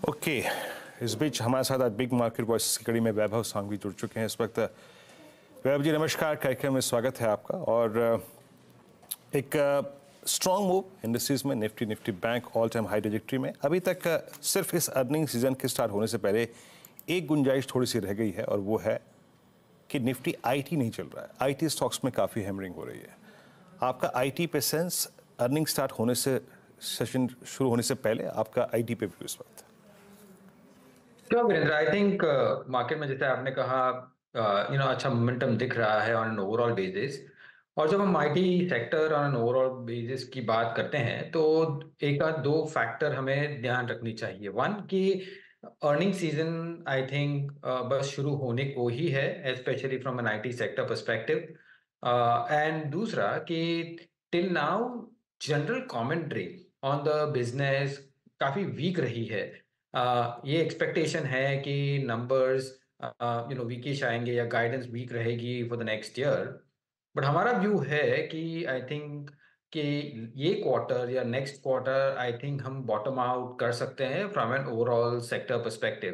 Okay. इस बीच हमारे साथ आज बिग मार्केट वॉइस की कड़ी में वैभव सांघवी जुड़ चुके हैं इस वक्त। वैभव जी नमस्कार, कार्यक्रम में स्वागत है आपका। और एक स्ट्रॉन्ग मूव इंडस्ट्रीज में, Nifty bank all time high trajectory में। अभी तक सिर्फ इस अर्निंग सीजन के स्टार्ट होने से पहले एक गुंजाइश थोड़ी सी रह गई है, और वो है कि निफ्टी आईटी नहीं चल रहा है। आईटी स्टॉक्स में काफ़ी हैमरिंग हो रही है। आपका आईटी पे सेंस, अर्निंग स्टार्ट होने से, सेशन शुरू होने से पहले आपका आईटी पे व्यू इस वक्त? क्यों वीरेंद्र, आई थिंक मार्केट में जैसे आपने कहा अच्छा मोमेंटम दिख रहा है ऑन एन ओवरऑल बेसिस। और जब हम IT sector on an overall basis की बात करते हैं तो एक आध दो फैक्टर हमें ध्यान रखनी चाहिए। वन कि अर्निंग सीजन आई थिंक बस शुरू होने को ही है, specially from an IT sector perspective. And दूसरा कि till now general commentary on the business काफी वीक रही है। ये एक्सपेक्टेशन है कि नंबर्स वीकिश आएंगे या गाइडेंस वीक रहेगी for the next year. But हमारा व्यू है कि आई थिंक कि ये क्वार्टर या नेक्स्ट क्वार्टर आई थिंक हम बॉटम आउट कर सकते हैं from an overall sector perspective.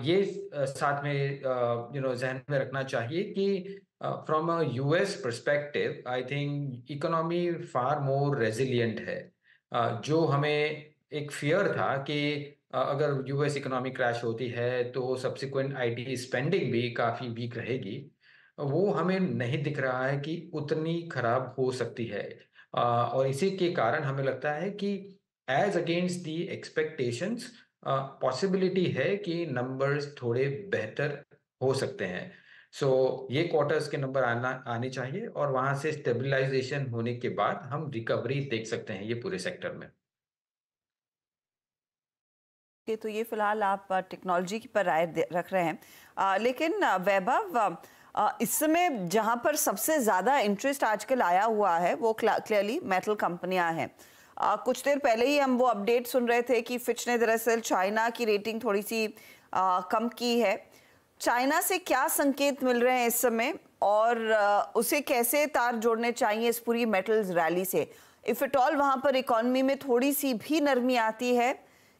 ये साथ में जहन में रखना चाहिए कि from a US perspective I think economy far more resilient है। जो हमें एक फियर था कि अगर यूएस इकोनॉमी क्रैश होती है तो सब्सिक्वेंट आईटी स्पेंडिंग भी काफ़ी वीक रहेगी, वो हमें नहीं दिख रहा है कि उतनी खराब हो सकती है। और इसी के कारण हमें लगता है कि as against the expectations possibility है कि नंबर्स थोड़े बेहतर हो सकते हैं। ये क्वार्टर्स के नंबर आने चाहिए और वहां से स्टेबलाइजेशन होने के बाद हम रिकवरी देख सकते हैं ये पूरे सेक्टर में। तो ये फिलहाल आप टेक्नोलॉजी पर राय रख रहे हैं, लेकिन वैभव, इस समय जहां पर सबसे ज़्यादा इंटरेस्ट आजकल आया हुआ है वो क्लियरली मेटल कंपनियां हैं। कुछ देर पहले ही हम वो अपडेट सुन रहे थे कि फिच ने दरअसल चाइना की रेटिंग थोड़ी सी कम की है। चाइना से क्या संकेत मिल रहे हैं इस समय, और उसे कैसे तार जोड़ने चाहिए इस पूरी मेटल्स रैली से? इफ एट ऑल वहां पर इकोनॉमी में थोड़ी सी भी नरमी आती है,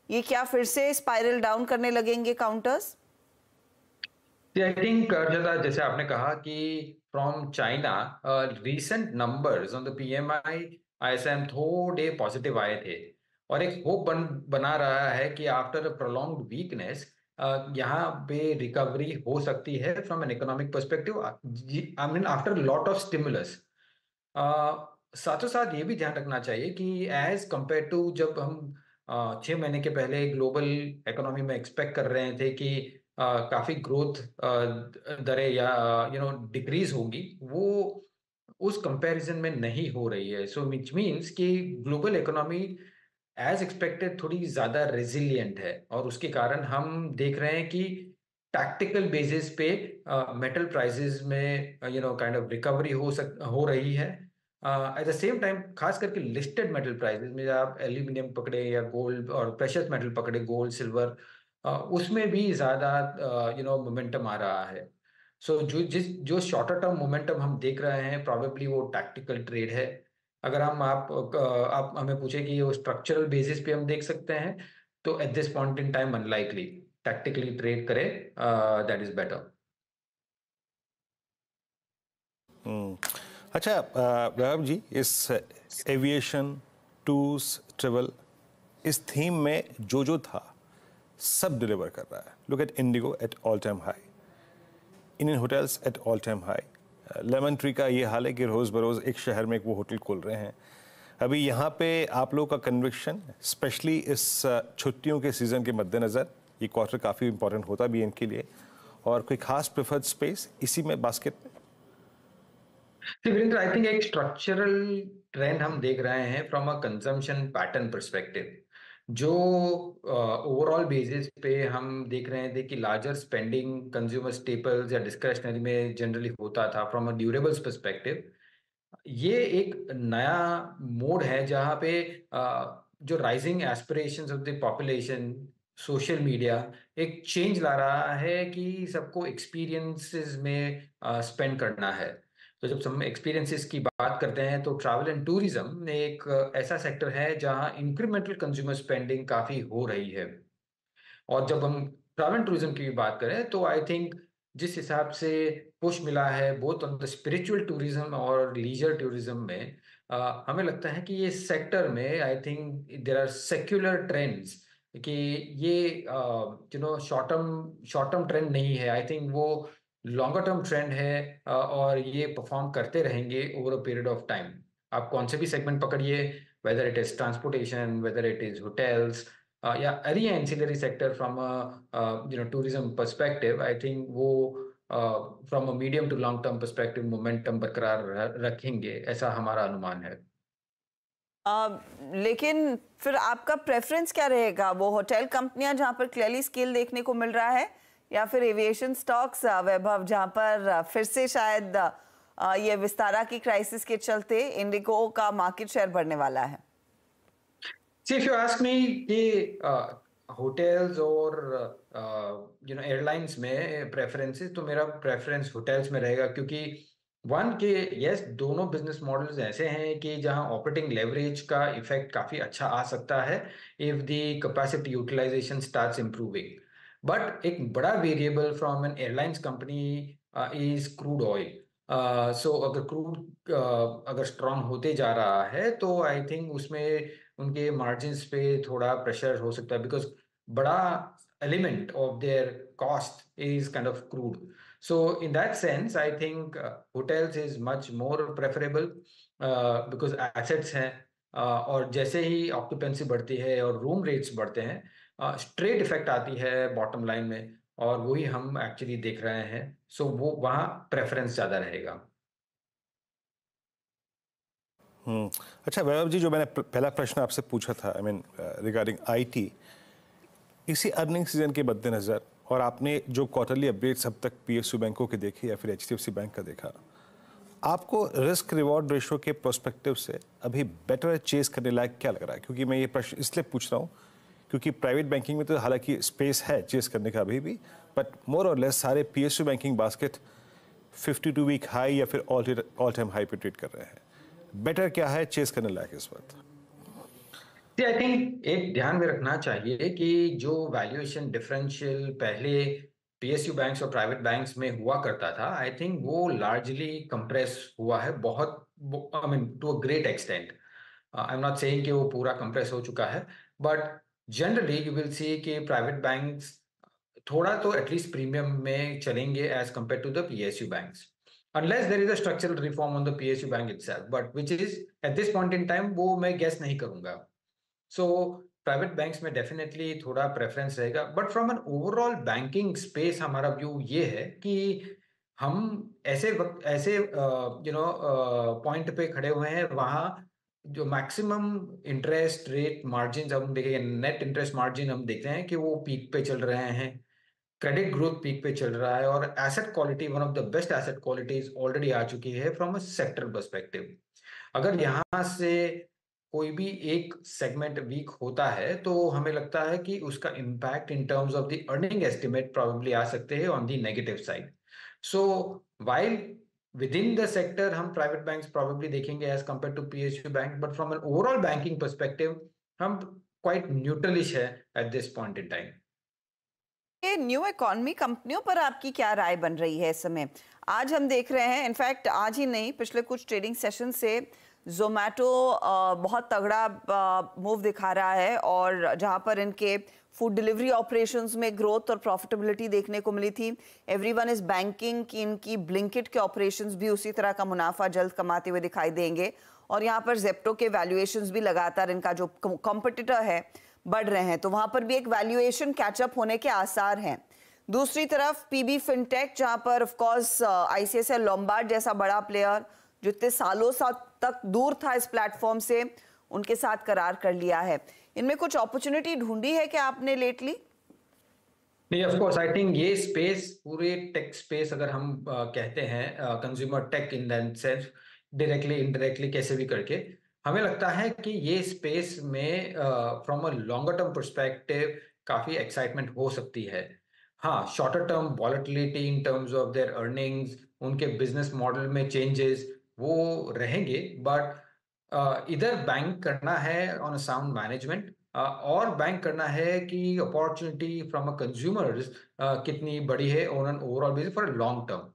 ये क्या फिर से स्पाइरल डाउन करने लगेंगे काउंटर्स? आई थिंक जैसे आपने कहा कि from China recent numbers on the PMI ISM थोड़े पॉजिटिव आए थे और एक होप बना रहा है कि आफ्टर अ प्रोलॉन्ग्ड वीकनेस यहाँ पे रिकवरी हो सकती है from an economic perspective, I mean after lot of stimulus. साथों साथ ये भी ध्यान रखना चाहिए कि एज कंपेयर टू जब हम 6 महीने के पहले ग्लोबल इकोनॉमी में एक्सपेक्ट कर रहे थे कि काफी ग्रोथ दरें या डिक्रीज होगी, वो उस कंपैरिजन में नहीं हो रही है। सो विच मीन्स कि ग्लोबल इकोनॉमी एज एक्सपेक्टेड थोड़ी ज्यादा रेजिलिएंट है और उसके कारण हम देख रहे हैं कि टैक्टिकल बेसिस पे मेटल प्राइसेस में काइंड ऑफ रिकवरी हो रही है। एट द सेम टाइम खास करके लिस्टेड मेटल प्राइसेस में आप एल्यूमिनियम पकड़े या गोल्ड और प्रेशियस मेटल पकड़े, गोल्ड सिल्वर, उसमें भी ज्यादा मोमेंटम आ रहा है। जो शॉर्टर टर्म मोमेंटम हम देख रहे हैं प्रॉबेबली वो टैक्टिकल ट्रेड है। अगर आप हमें पूछे कि वो स्ट्रक्चरल बेसिस पे हम देख सकते हैं तो eight this point in time unlikely. Tactically trade करें, दैट इज बेटर। अच्छा वैभव जी, इस एविएशन, टूर्स, ट्रेवल, इस थीम में जो था सब डिलीवर कर रहा है। Look at Indigo at all time high, Indian hotels at all time high. Lemon tree का ये हाल है कि रोज़ बरोज़ एक शहर में एक वो होटल खोल रहे हैं। अभी यहाँ पे आप लोगों का कन्विक्शन, स्पेशली इस छुट्टियों के सीज़न के मद्देनज़र, ये क्वार्टर काफ़ी इंपॉर्टेंट होता भी इनके लिए, और कोई खास प्रेफर्ड स्पेस इसी में बास्केट में? वीरेंद्र, आई थिंक एक स्ट्रक्चरल ट्रेंड हम देख रहे हैं from a consumption pattern perspective. जो ओवरऑल बेसिस पे हम देख रहे थे कि लार्जर स्पेंडिंग कंज्यूमर स्टेपल्स या डिस्क्रिशनरी में जनरली होता था फ्रॉम अ ड्यूरेबल्स पर्सपेक्टिव। ये एक नया मोड है जहाँ पे जो rising aspirations of the population, social media एक चेंज ला रहा है कि सबको एक्सपीरियंसेस में स्पेंड करना है। तो जब हम एक्सपीरियंसेस की बात करते हैं तो ट्रैवल एंड टूरिज्म एक ऐसा सेक्टर है जहां इंक्रीमेंटल कंज्यूमर स्पेंडिंग काफी हो रही है। और जब हम ट्रैवल टूरिज्म की बात करें तो आई थिंक जिस हिसाब से पुश मिला है both on the spiritual tourism और लीजर टूरिज्म में, हमें लगता है कि ये सेक्टर में I think there are secular trends कि ये शॉर्ट टर्म ट्रेंड नहीं है। आई थिंक वो लॉन्गर टर्म ट्रेंड है और ये परफॉर्म करते रहेंगे over a period of time. आप कौन से भी सेगमेंट पकड़िए, whether it is transportation, whether it is hotels या any ancillary sector from a tourism perspective, I think वो from a medium to long term perspective momentum बरकरार रखेंगे, ऐसा हमारा अनुमान है। लेकिन फिर आपका प्रेफरेंस क्या रहेगा? वो होटल कंपनियां जहां पर क्लियरली स्केल देखने को मिल रहा है, या फिर एविएशन स्टॉक्स वैभव जहां पर फिर से शायद ये विस्तारा की क्राइसिस के चलते इंडिगो का मार्केट शेयर बढ़ने वाला है? See, if you ask me कि होटल्स और एयरलाइंस में प्रेफरेंसेस, तो मेरा प्रेफरेंस होटल्स में रहेगा, क्योंकि वन के यस दोनों बिजनेस मॉडल्स ऐसे हैं कि जहां ऑपरेटिंग लेवरेज का इफेक्ट काफी अच्छा आ सकता है if the capacity utilisation starts improving. But एक बड़ा variable from an airlines company is crude oil. So अगर क्रूड अगर स्ट्रांग होते जा रहा है तो आई थिंक उसमें उनके मार्जिन्स पे थोड़ा प्रेशर हो सकता है, बिकॉज बड़ा element of their cost is kind of crude. So in that sense I think hotels is much more preferable because assets हैं, और जैसे ही ऑक्यूपेंसी बढ़ती है और रूम रेट्स बढ़ते हैं स्ट्रेट इफेक्ट आती है बॉटम लाइन में, और वही हम एक्चुअली देख रहे हैं। सो वो वहाँ प्रेफरेंस ज़्यादा रहेगा। अच्छा वैभव जी, जो मैंने पहला प्रश्न आपसे पूछा था, आई मीन रिगार्डिंग आईटी, इसी अर्निंग सीजन के मद्देनज़र और आपने जो क्वार्टरली अपडेट्स अब तक पीएसयू बैंकों के देखे या फिर एचडीएफसी बैंक का देखा, आपको रिस्क रिवॉर्ड रेशो के प्रोस्पेक्टिव से अभी बेटर चेस करने लायक क्या लग रहा है? क्योंकि मैं ये प्रश्न इसलिए पूछ रहा हूँ क्योंकि प्राइवेट बैंकिंग में तो हालांकि स्पेस है चेस करने का अभी भी, बट मोर और लेस सारे PSU banking basket 52 week high या फिर ऑल टाइम हाई पे ट्रेड कर रहे हैं। बेटर क्या है चेस करने लायक इस वक्त? आई थिंक एक ध्यान में रखना चाहिए कि जो वैल्यूएशन डिफरेंशियल पहले पीएसयू बैंक्स और प्राइवेट बैंक्स में हुआ करता था, आई थिंक वो लार्जली कंप्रेस हुआ है बहुत, I mean to a great extent. I am not saying कि वो पूरा कंप्रेस हो चुका है, but generally you will see कि प्राइवेट बैंक्स थोड़ा तो एटलीस्ट प्रीमियम में चलेंगे as compare to the PSU banks, unless there is a structural reform on the PSU bank itself, but which is at this point in time वो मैं guess नहीं करूंगा। So private banks में definitely थोड़ा preference रहेगा, but from an overall banking space हमारा view ये है कि हम ऐसे वक्त ऐसे पॉइंट पे खड़े हुए हैं वहाँ जो मैक्सिमम इंटरेस्ट रेट मार्जिन हम देखेंगे, नेट इंटरेस्ट मार्जिन हम देखते हैं कि वो पीक पे चल रहे हैं, क्रेडिट ग्रोथ पीक पे चल रहा है, और asset quality one of the best asset qualities already आ चुकी है फ्रॉम अ सेक्टर पर्सपेक्टिव। अगर यहाँ से कोई भी एक सेगमेंट वीक होता है तो हमें लगता है कि उसका impact in terms of the earning estimate probably आ सकते हैं on the negative side. So while within the sector हम प्राइवेट बैंक्स प्रोबेबली देखेंगे as compare to PSU bank, but from an overall banking perspective हम quite neutralish है at this point in time. ये new economy कंपनियों पर आपकी क्या राय बन रही है इस समय? आज हम देख रहे हैं, इनफैक्ट आज ही नहीं पिछले कुछ ट्रेडिंग सेशन से जोमेटो बहुत तगड़ा मूव दिखा रहा है, और जहां पर इनके फूड डिलीवरी ऑपरेशंस में ग्रोथ और प्रॉफिटेबिलिटी देखने को मिली थी। एवरीवन इज बैंकिंग कि इनकी ब्लिंकिट के ऑपरेशंस भी उसी तरह का मुनाफा जल्द कमाते हुए दिखाई देंगे, और यहाँ पर जेप्टो के वैल्यूएशंस भी लगातार इनका जो कॉम्पिटिटर है बढ़ रहे हैं, तो वहां पर भी एक वैल्यूएशन कैचअप होने के आसार हैं। दूसरी तरफ पीबी फिनटेक, जहां पर ऑफ कोर्स आईसीआईसीआई लोम्बार्ड जैसा बड़ा प्लेयर जो इतने सालों तक दूर था इस प्लेटफॉर्म से, उनके साथ करार कर लिया है। इनमें कुछ अपॉर्चुनिटी ढूंढी है क्या आपने लेटली? नहीं, ऑफ कोर्स आई थिंक ये स्पेस पूरे टेक स्पेस अगर हम कहते हैं consumer tech in that sense, directly indirectly कैसे भी करके, हमें लगता है कि ये स्पेस में from a longer term perspective काफी एक्साइटमेंट हो सकती है। हाँ, shorter term volatility in terms of their earnings, उनके बिजनेस मॉडल में चेंजेस वो रहेंगे, बट इधर बैंक करना है ऑन अ साउंड मैनेजमेंट, और बैंक करना है कि अपॉर्चुनिटी फ्रॉम अ कंज्यूमर्स कितनी बड़ी है on an overall basis for a long term.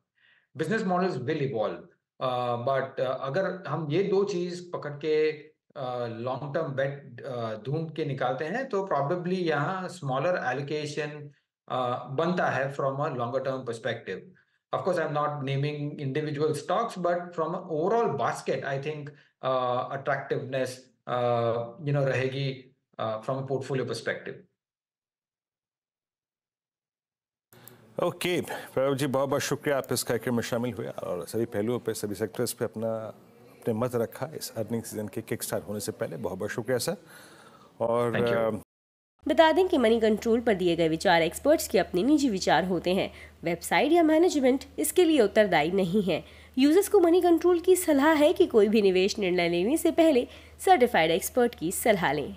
Business models will evolve, but अगर हम ये दो चीज पकड़ के लॉन्ग टर्म बेट ढूंढ के निकालते हैं तो प्रॉबेबली यहाँ स्मॉलर एलोकेशन बनता है from a longer term perspective. Of course, I'm not naming individual stocks, but from an overall basket, I think attractiveness, रहेगी from a portfolio perspective. Okay Vaibhav ji, बहुत बहुत शुक्रिया आप इस कार्यक्रम में शामिल हुए और सभी पहलुओं पे, सभी सेक्टर्स पे अपने मत रखा इस अर्निंग सीजन के किक स्टार्ट होने से पहले। बहुत बहुत शुक्रिया सर। और बता दें कि मनी कंट्रोल पर दिए गए विचार एक्सपर्ट्स के अपने निजी विचार होते हैं। वेबसाइट या मैनेजमेंट इसके लिए उत्तरदायी नहीं है। यूजर्स को मनी कंट्रोल की सलाह है कि कोई भी निवेश निर्णय लेने से पहले सर्टिफाइड एक्सपर्ट की सलाह लें।